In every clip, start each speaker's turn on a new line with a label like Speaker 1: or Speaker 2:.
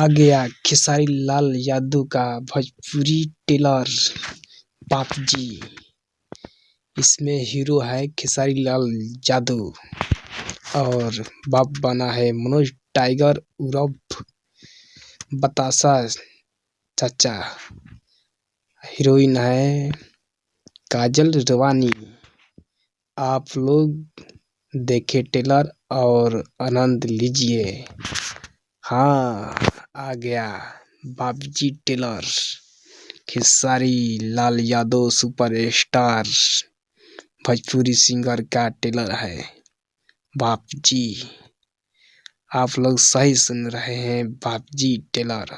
Speaker 1: आ गया खेसारी लाल यादव का भोजपुरी टेलर बाप जी। इसमें हीरो है खेसारी लाल यादव और बाप बना है मनोज टाइगर उर्फ बतासा चाचा। हीरोइन है काजल रानी। आप लोग देखे टेलर और आनंद लीजिए। हाँ, आ गया Bapji Taylor Khesari Lal Yadav superstar Bhojpuri singer का टेलर है बापजी। आप लोग सही सुन रहे हैं, बापजी टेलर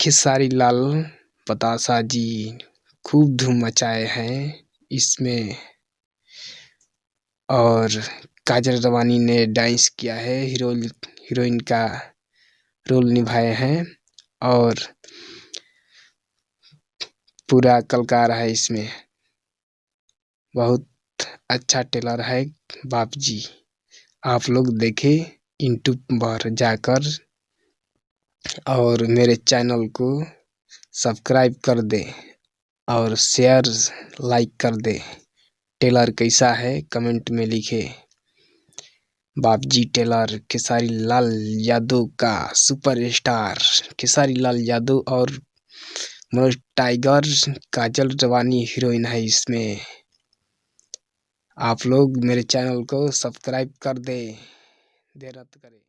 Speaker 1: खेसारी लाल बतासा जी खूब धूम मचाए हैं इसमें। और काजल रानी ने डांस किया है, हीरोइन का रोल निभाए हैं और पूरा कलाकार है इसमें। बहुत अच्छा टेलर है बाप जी। आप लोग देखे यूट्यूब पर जाकर और मेरे चैनल को सब्सक्राइब कर दे और शेयर लाइक कर दे। टेलर कैसा है कमेंट में लिखे। बापजी टेलर खेसारी लाल यादव का सुपरस्टार खेसारी लाल यादव और मनोज टाइगर काजल रानी हीरोइन है इसमें। आप लोग मेरे चैनल को सब्सक्राइब कर दे, देर रद्द करें।